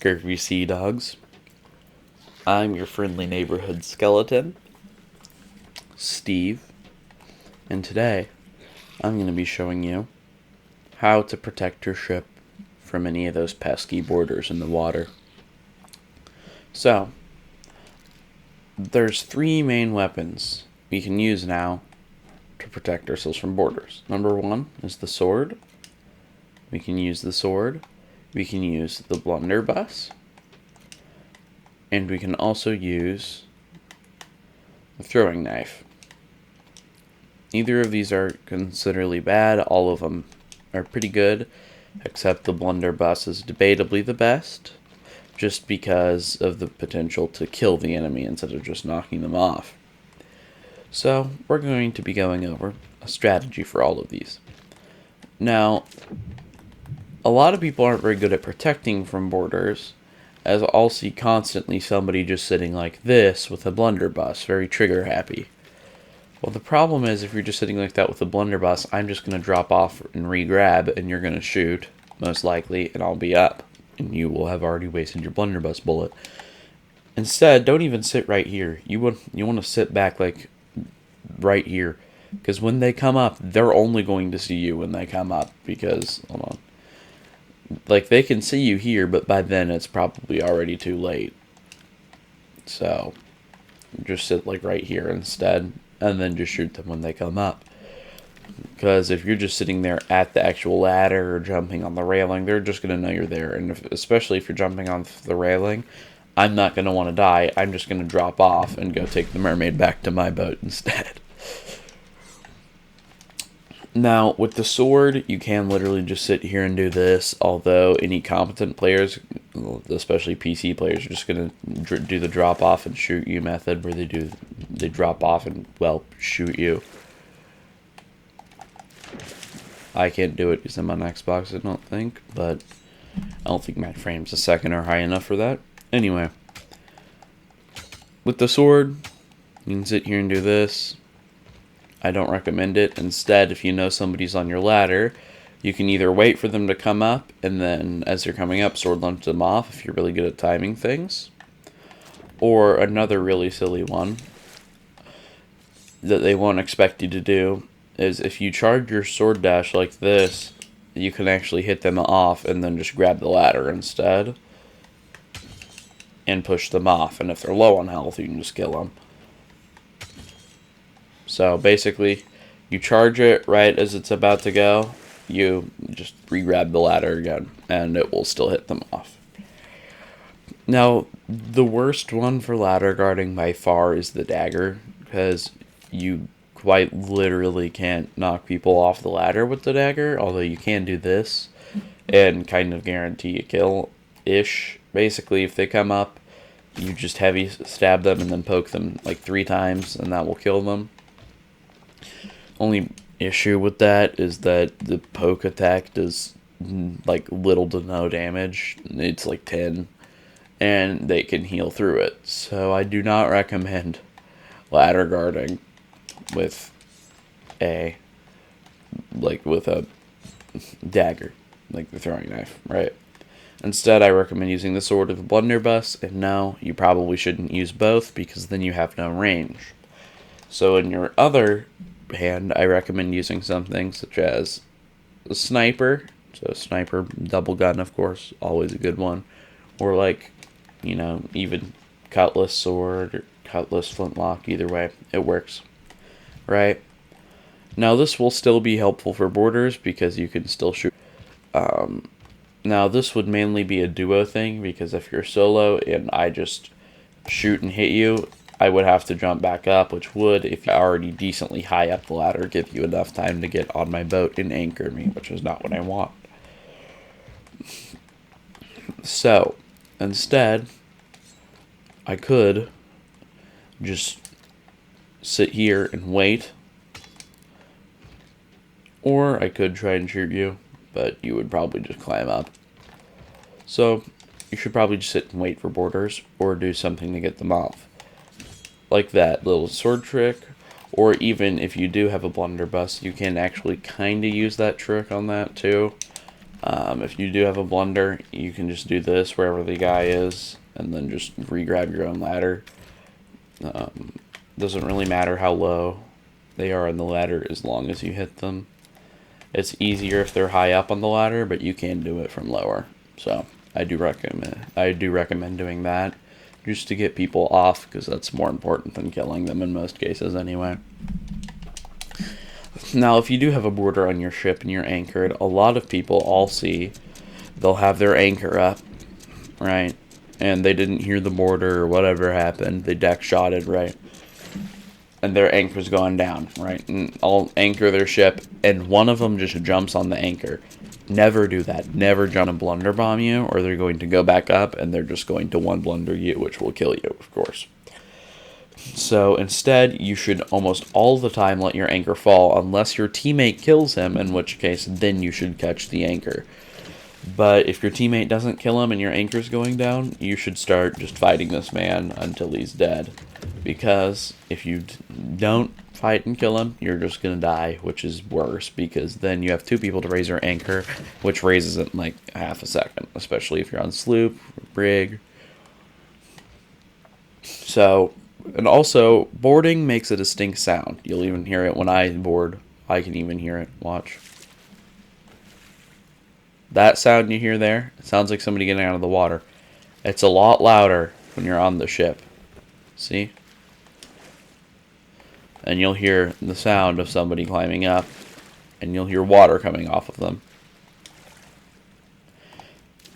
Scurvy Sea Dogs. I'm your friendly neighborhood skeleton, Steve, and today I'm going to be showing you how to protect your ship from any of those pesky boarders in the water. So, there's three main weapons we can use now to protect ourselves from boarders. Number one is the sword. We can use the sword. We can use the blunderbuss. And we can also use the throwing knife. Neither of these are considerably bad. All of them are pretty good, except the blunderbuss is debatably the best, just because of the potential to kill the enemy instead of just knocking them off. So, we're going to be going over a strategy for all of these. Now, a lot of people aren't very good at protecting from boarders, as I'll see constantly somebody just sitting like this with a blunderbuss, very trigger happy. Well, the problem is if you're just sitting like that with a blunderbuss, I'm just going to drop off and re-grab, and you're going to shoot, most likely, and I'll be up, and you will have already wasted your blunderbuss bullet. Instead, don't even sit right here. You want to sit back like right here, because when they come up, they're only going to see you when they come up, because, hold on. Like, they can see you here, but by then it's probably already too late. So, just sit, like, right here instead, and then just shoot them when they come up. Because if you're just sitting there at the actual ladder or jumping on the railing, they're just going to know you're there. And especially if you're jumping on the railing, I'm not going to want to die. I'm just going to drop off and go take the mermaid back to my boat instead. Now, with the sword, you can literally just sit here and do this, although any competent players, especially PC players, are just going to do the drop-off and shoot you method, where they drop off and, well, shoot you. I can't do it because I'm on Xbox, I don't think, but I don't think my frames a second are high enough for that. Anyway, with the sword, you can sit here and do this. I don't recommend it. Instead, if you know somebody's on your ladder, you can either wait for them to come up, and then as they're coming up, sword launch them off if you're really good at timing things. Or another really silly one that they won't expect you to do is if you charge your sword dash like this, you can actually hit them off and then just grab the ladder instead and push them off. And if they're low on health, you can just kill them. So basically, you charge it right as it's about to go, you just re-grab the ladder again, and it will still hit them off. Now, the worst one for ladder guarding by far is the dagger, because you quite literally can't knock people off the ladder with the dagger, although you can do this, and kind of guarantee a kill-ish. Basically, if they come up, you just heavy stab them and then poke them like 3 times, and that will kill them. Only issue with that is that the poke attack does like little to no damage. It's like 10, and they can heal through it. So I do not recommend ladder guarding with a dagger, like the throwing knife, right? Instead, I recommend using the sword or the blunderbuss, and no, you probably shouldn't use both because then you have no range. So in your other hand, I recommend using something such as a sniper. So a sniper, double gun, of course, always a good one. Or like, even cutlass sword or cutlass flintlock, either way, it works. Right? Now this will still be helpful for boarders because you can still shoot. Now this would mainly be a duo thing because if you're solo and I just shoot and hit you, I would have to jump back up, which would, if you're already decently high up the ladder, give you enough time to get on my boat and anchor me, which is not what I want. So, instead, I could just sit here and wait, or I could try and shoot you, but you would probably just climb up. So, you should probably just sit and wait for boarders, or do something to get them off. Like that little sword trick, or even if you do have a blunderbuss, you can actually kind of use that trick on that too. If you do have a blunder, you can just do this wherever the guy is, and then just re-grab your own ladder. Doesn't really matter how low they are on the ladder as long as you hit them. It's easier if they're high up on the ladder, but you can do it from lower. So I do recommend doing that, just to get people off, because that's more important than killing them in most cases anyway. Now, if you do have a boarder on your ship and you're anchored, a lot of people I'll see, they'll have their anchor up, right? And they didn't hear the boarder or whatever happened. They deck shotted, right? And their anchor's going down, right? And I'll anchor their ship, and one of them just jumps on the anchor. Never do that. Never jump and blunder bomb you, or they're going to go back up, and they're just going to one blunder you, which will kill you, of course. So instead, you should almost all the time let your anchor fall, unless your teammate kills him, in which case, then you should catch the anchor. But if your teammate doesn't kill him and your anchor's going down, you should start just fighting this man until he's dead. Because if you don't fight and kill him, you're just going to die, which is worse, because then you have two people to raise your anchor, which raises it in like half a second, especially if you're on sloop or brig. So, and also, boarding makes a distinct sound. You'll even hear it when I board. I can even hear it. Watch. That sound you hear there, it sounds like somebody getting out of the water. It's a lot louder when you're on the ship. See? And you'll hear the sound of somebody climbing up, and you'll hear water coming off of them.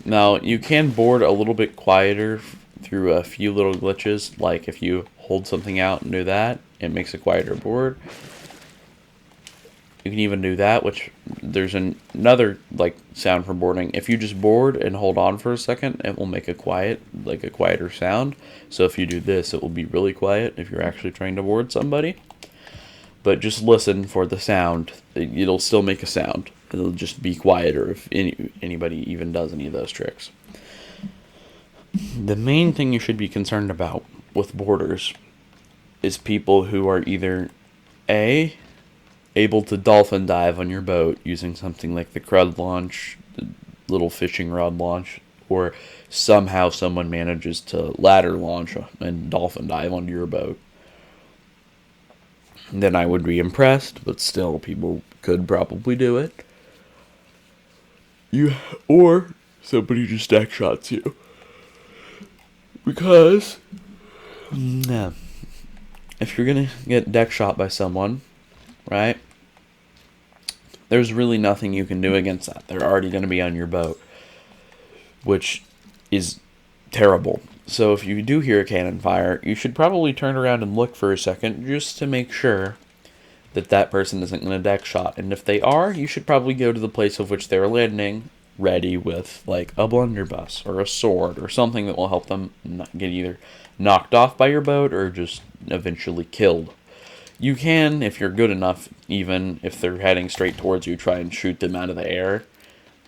Now, you can board a little bit quieter through a few little glitches, like if you hold something out and do that, it makes a quieter board. You can even do that, which there's another like sound for boarding. If you just board and hold on for a second, it will make a quieter sound. So if you do this, it will be really quiet if you're actually trying to board somebody. But just listen for the sound. It'll still make a sound. It'll just be quieter if anybody even does any of those tricks. The main thing you should be concerned about with boarders is people who are either able to dolphin dive on your boat using something like the crud launch, the little fishing rod launch, or somehow someone manages to ladder launch and dolphin dive onto your boat. Then I would be impressed, but still, people could probably do it. Or somebody just deck shots you. Because, if you're gonna get deck shot by someone, right, there's really nothing you can do against that. They're already gonna be on your boat, which is terrible. So if you do hear a cannon fire, you should probably turn around and look for a second just to make sure that that person isn't going to deck shot. And if they are, you should probably go to the place of which they're landing ready with like a blunderbuss or a sword or something that will help them not get either knocked off by your boat or just eventually killed. You can, if you're good enough, even if they're heading straight towards you, try and shoot them out of the air.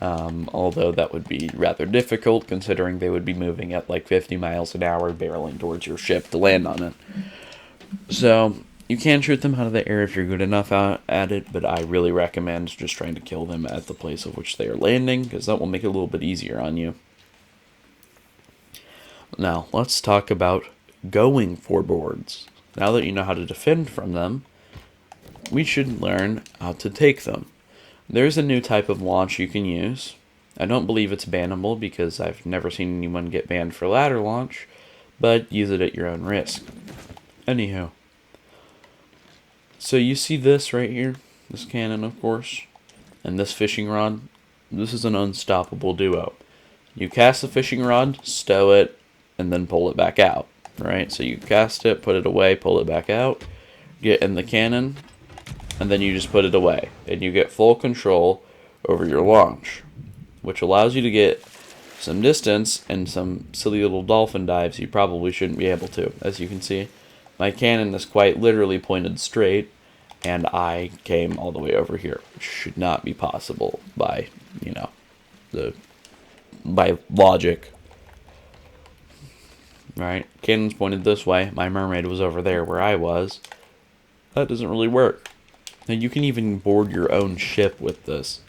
Although that would be rather difficult, considering they would be moving at like 50 miles an hour, barreling towards your ship to land on it. So, you can shoot them out of the air if you're good enough at it, but I really recommend just trying to kill them at the place of which they are landing, because that will make it a little bit easier on you. Now, let's talk about going for boards. Now that you know how to defend from them, we should learn how to take them. There's a new type of launch you can use. I don't believe it's bannable because I've never seen anyone get banned for ladder launch, but use it at your own risk. Anywho. So you see this right here? This cannon, of course. And this fishing rod. This is an unstoppable duo. You cast the fishing rod, stow it, and then pull it back out. Right? So you cast it, put it away, pull it back out, get in the cannon, and then you just put it away. And you get full control over your launch, which allows you to get some distance and some silly little dolphin dives you probably shouldn't be able to. As you can see, my cannon is quite literally pointed straight, and I came all the way over here, which should not be possible by, by logic. Right? Cannon's pointed this way. My mermaid was over there where I was. That doesn't really work. Now, you can even board your own ship with this.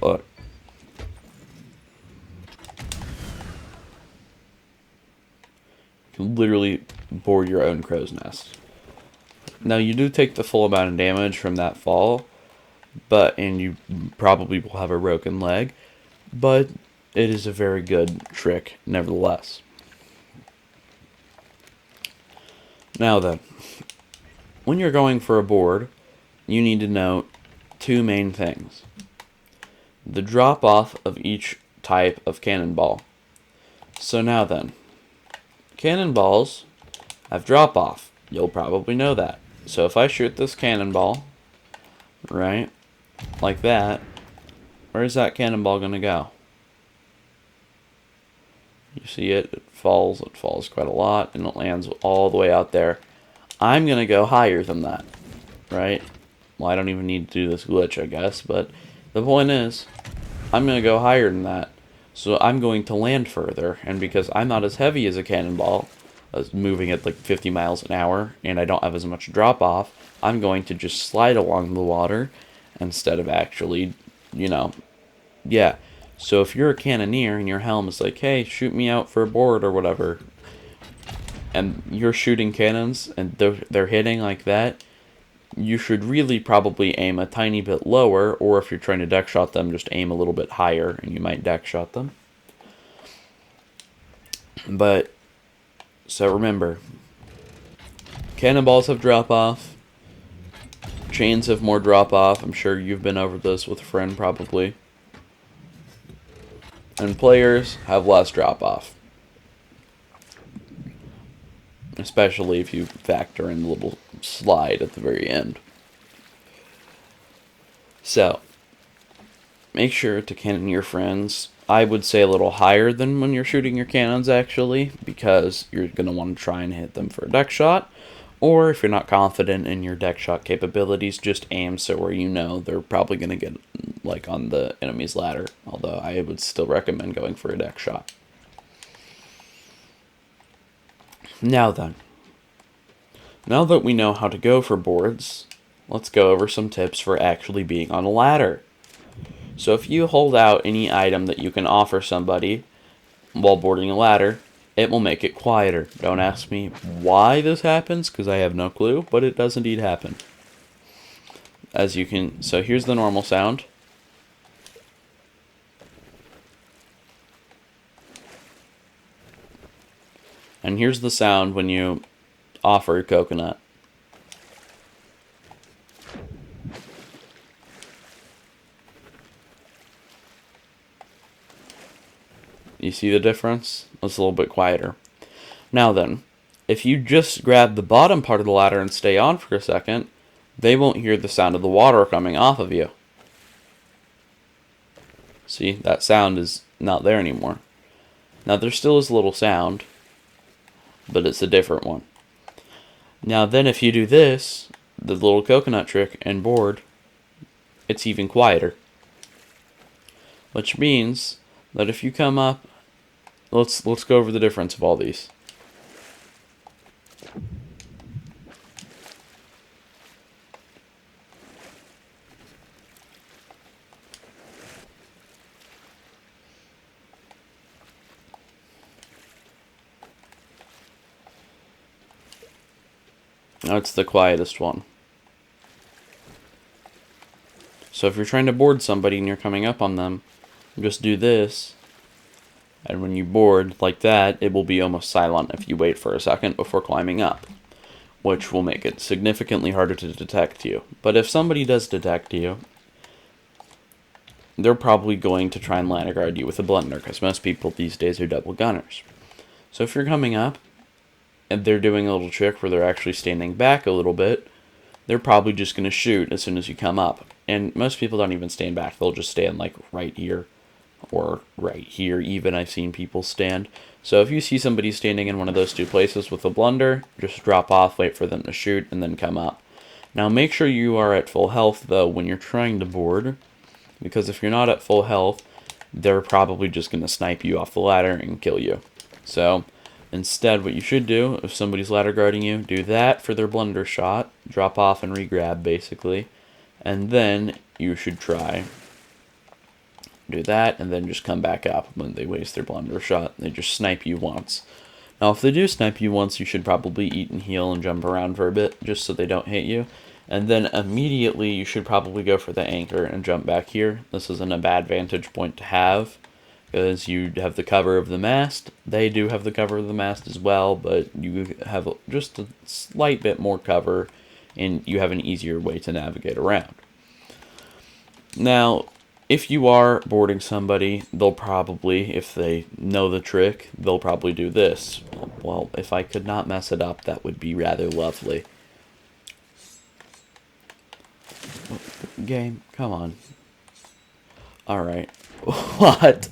Look. can literally bore your own crow's nest. Now, you do take the full amount of damage from that fall, and you probably will have a broken leg, but it is a very good trick nevertheless. Now then, when you're going for a board, you need to note two main things. The drop-off of each type of cannonball. So now then, cannonballs have drop-off. You'll probably know that. So if I shoot this cannonball, right, like that, where is that cannonball going to go? You see it falls quite a lot, and it lands all the way out there. I'm going to go higher than that, right? Well, I don't even need to do this glitch, I guess, but the point is, I'm going to go higher than that. So I'm going to land further, and because I'm not as heavy as a cannonball, moving at like 50 miles an hour, and I don't have as much drop off, I'm going to just slide along the water instead of actually, yeah. So if you're a cannoneer and your helm is like, hey, shoot me out for a board or whatever, and you're shooting cannons and they're hitting like that, you should really probably aim a tiny bit lower, or if you're trying to deck shot them, just aim a little bit higher and you might deck shot them. But, so remember, cannonballs have drop off, chains have more drop off. I'm sure you've been over this with a friend probably. And players have less drop off. Especially if you factor in the little slide at the very end. So, make sure to cannon your friends. I would say a little higher than when you're shooting your cannons, actually, because you're going to want to try and hit them for a deck shot. Or if you're not confident in your deck shot capabilities, just aim so where you know they're probably going to get like on the enemy's ladder. Although I would still recommend going for a deck shot. Now then, now that we know how to go for boards, let's go over some tips for actually being on a ladder. So if you hold out any item that you can offer somebody while boarding a ladder, it will make it quieter. Don't ask me why this happens, because I have no clue, but it does indeed happen. So here's the normal sound. And here's the sound when you offer a coconut. You see the difference? It's a little bit quieter. Now then, if you just grab the bottom part of the ladder and stay on for a second, they won't hear the sound of the water coming off of you. See, that sound is not there anymore. Now there still is a little sound, but it's a different one. Now then, if you do this, the little coconut trick and board, it's even quieter. Which means that if you come up, let's go over the difference of all these. That's the quietest one. So if you're trying to board somebody and you're coming up on them, just do this, and when you board like that, it will be almost silent if you wait for a second before climbing up, which will make it significantly harder to detect you. But if somebody does detect you, they're probably going to try and ladder guard you with a blunder, because most people these days are double gunners. So if you're coming up, and they're doing a little trick where they're actually standing back a little bit, they're probably just going to shoot as soon as you come up. And most people don't even stand back. They'll just stand like right here or right here even. I've seen people stand. So if you see somebody standing in one of those two places with a blunder, just drop off, wait for them to shoot, and then come up. Now make sure you are at full health though when you're trying to board, because if you're not at full health, they're probably just going to snipe you off the ladder and kill you. So instead, what you should do, if somebody's ladder guarding you, do that for their blunder shot, drop off and re-grab basically, and then you should try do that and then just come back up when they waste their blunder shot. They just snipe you once. Now, if they do snipe you once, you should probably eat and heal and jump around for a bit, just so they don't hit you. And then immediately, you should probably go for the anchor and jump back here. This isn't a bad vantage point to have, because you have the cover of the mast. They do have the cover of the mast as well, but you have just a slight bit more cover, and you have an easier way to navigate around. Now, if you are boarding somebody, they'll probably, if they know the trick, they'll probably do this. Well, if I could not mess it up, that would be rather lovely. Game, come on. Alright. What?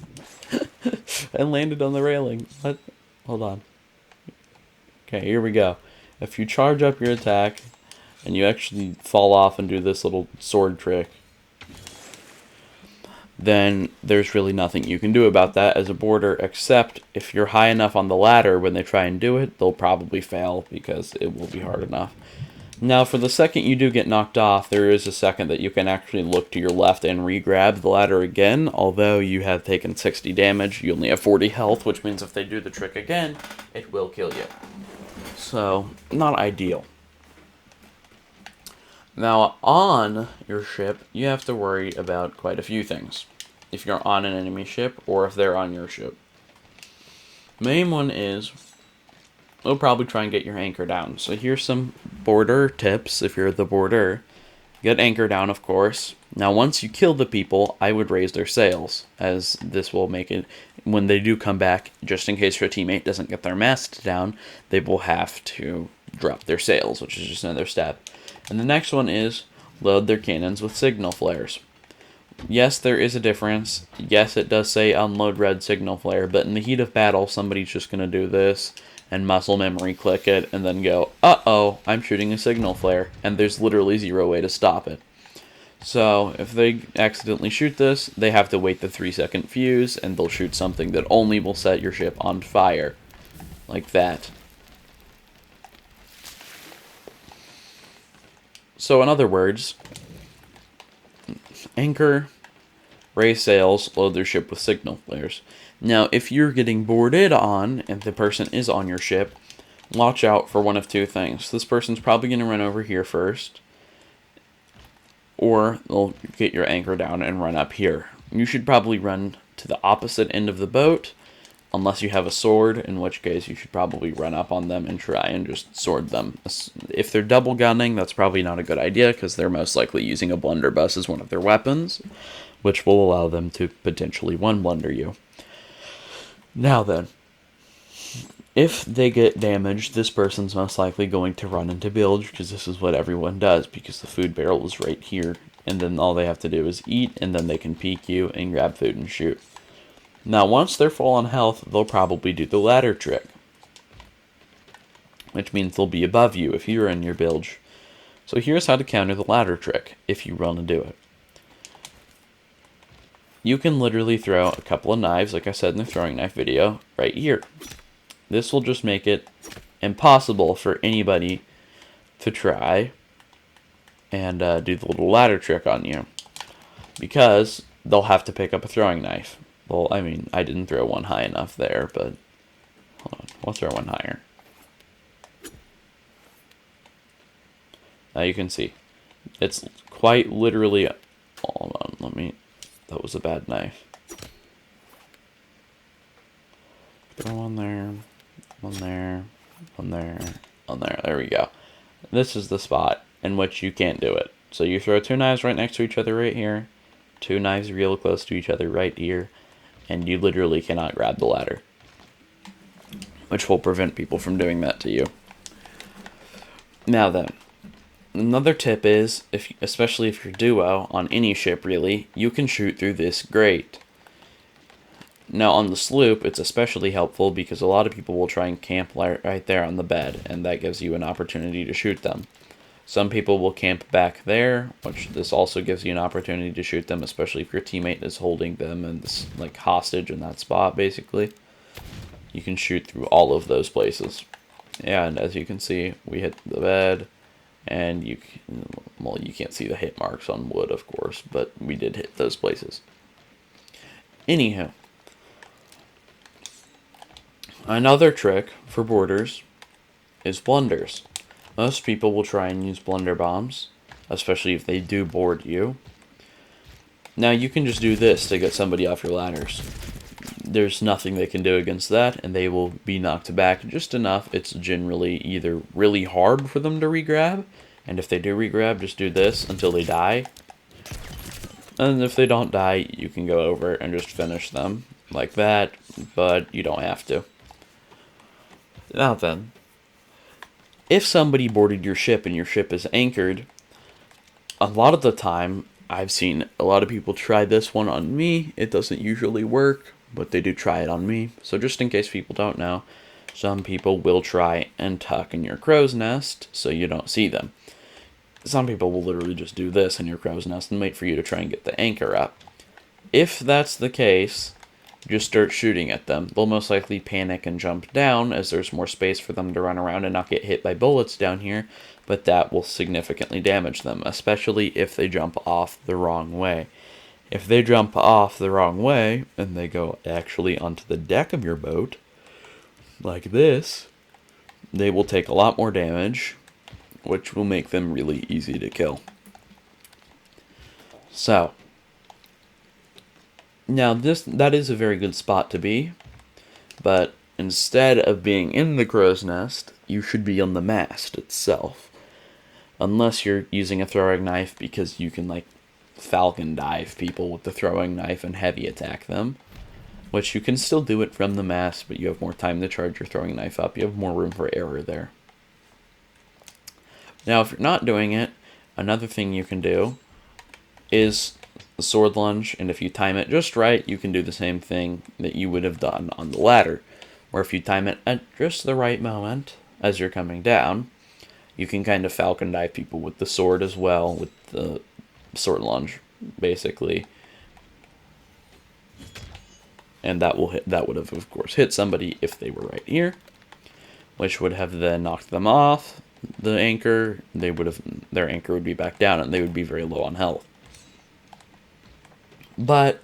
I landed on the railing. What? Hold on. Okay, here we go. If you charge up your attack, and you actually fall off and do this little sword trick, then there's really nothing you can do about that as a boarder, except if you're high enough on the ladder when they try and do it, they'll probably fail because it will be hard enough. Now, for the second you do get knocked off, there is a second that you can actually look to your left and re-grab the ladder again. Although you have taken 60 damage, you only have 40 health, which means if they do the trick again, it will kill you. So, not ideal. Now, on your ship, you have to worry about quite a few things. If you're on an enemy ship, or if they're on your ship. Main one is, they'll probably try and get your anchor down. So here's some boarder tips if you're the boarder. Get anchor down, of course. Now, once you kill the people, I would raise their sails, as this will make it, when they do come back, just in case your teammate doesn't get their mast down, they will have to drop their sails, which is just another step. And the next one is load their cannons with signal flares. Yes, there is a difference. Yes, it does say unload red signal flare, but in the heat of battle, somebody's just going to do this and muscle memory click it and then go, uh-oh, I'm shooting a signal flare, and there's literally zero way to stop it. So, if they accidentally shoot this, they have to wait the 3-second fuse, and they'll shoot something that only will set your ship on fire. Like that. So, in other words, anchor, raise sails, load their ship with signal flares. Now, if you're getting boarded on, and the person is on your ship, watch out for one of two things. This person's probably going to run over here first, or they'll get your anchor down and run up here. You should probably run to the opposite end of the boat, unless you have a sword, in which case you should probably run up on them and try and just sword them. If they're double gunning, that's probably not a good idea, because they're most likely using a blunderbuss as one of their weapons, which will allow them to potentially one-blunder you. Now then, if they get damaged, this person's most likely going to run into bilge, because this is what everyone does, because the food barrel is right here, and then all they have to do is eat, and then they can peek you and grab food and shoot. Now, once they're full on health, they'll probably do the ladder trick, which means they'll be above you if you're in your bilge. So here's how to counter the ladder trick, if you want to do it. You can literally throw a couple of knives, like I said in the throwing knife video, right here. This will just make it impossible for anybody to try and do the little ladder trick on you, because they'll have to pick up a throwing knife. Well, I mean, I didn't throw one high enough there, but hold on, we'll throw one higher. Now you can see, it's quite literally, hold on, that was a bad knife. Throw one there, one there, one there, one there, there we go. This is the spot in which you can't do it. So you throw two knives right next to each other right here, two knives real close to each other right here, and you literally cannot grab the ladder, which will prevent people from doing that to you. Now then, another tip is, especially if you're duo, on any ship really, you can shoot through this grate. Now on the sloop, it's especially helpful because a lot of people will try and camp right there on the bed, and that gives you an opportunity to shoot them. Some people will camp back there, which this also gives you an opportunity to shoot them, especially if your teammate is holding them and like hostage in that spot, basically. You can shoot through all of those places. And as you can see, we hit the bed, and you can't see the hit marks on wood, of course, but we did hit those places. Anywho, Another trick for boarders is blunders. Most people will try and use blunder bombs, especially if they do board you. Now you can just do this to get somebody off your ladders. There's nothing they can do against that, and they will be knocked back just enough. It's generally either really hard for them to regrab, and if they do regrab, just do this until they die. And if they don't die, you can go over and just finish them like that, but you don't have to. Now then, if somebody boarded your ship and your ship is anchored, a lot of the time, I've seen a lot of people try this one on me. It doesn't usually work, but they do try it on me. So just in case people don't know, some people will try and tuck in your crow's nest so you don't see them. Some people will literally just do this in your crow's nest and wait for you to try and get the anchor up. If that's the case, just start shooting at them. They'll most likely panic and jump down as there's more space for them to run around and not get hit by bullets down here, but that will significantly damage them, especially if they jump off the wrong way. If they jump off the wrong way and they go actually onto the deck of your boat, like this, they will take a lot more damage, which will make them really easy to kill. So, now that is a very good spot to be, but instead of being in the crow's nest, you should be on the mast itself. Unless you're using a throwing knife, because you can like falcon dive people with the throwing knife and heavy attack them, which you can still do it from the mast, but you have more time to charge your throwing knife up. You have more room for error there. Now, if you're not doing it, another thing you can do is the sword lunge, and if you time it just right, you can do the same thing that you would have done on the ladder, where if you time it at just the right moment as you're coming down, you can kind of falcon dive people with the sword as well, with the sword lunge, basically. And that would have, of course, hit somebody if they were right here, which would have then knocked them off the anchor. Their anchor would be back down, and they would be very low on health. But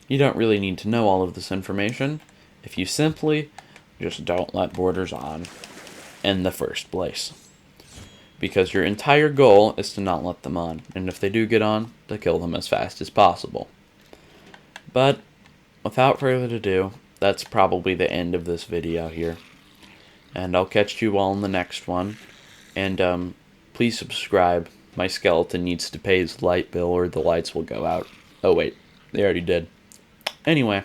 you don't really need to know all of this information if you simply just don't let boarders on in the first place. Because your entire goal is to not let them on, and if they do get on, to kill them as fast as possible. But without further ado, that's probably the end of this video here. And I'll catch you all in the next one. And please subscribe. My skeleton needs to pay his light bill or the lights will go out. Oh wait, they already did. Anyway,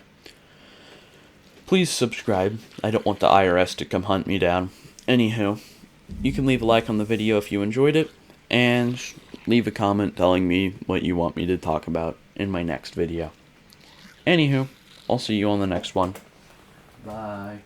please subscribe. I don't want the IRS to come hunt me down. Anywho, you can leave a like on the video if you enjoyed it, and leave a comment telling me what you want me to talk about in my next video. Anywho, I'll see you on the next one. Bye.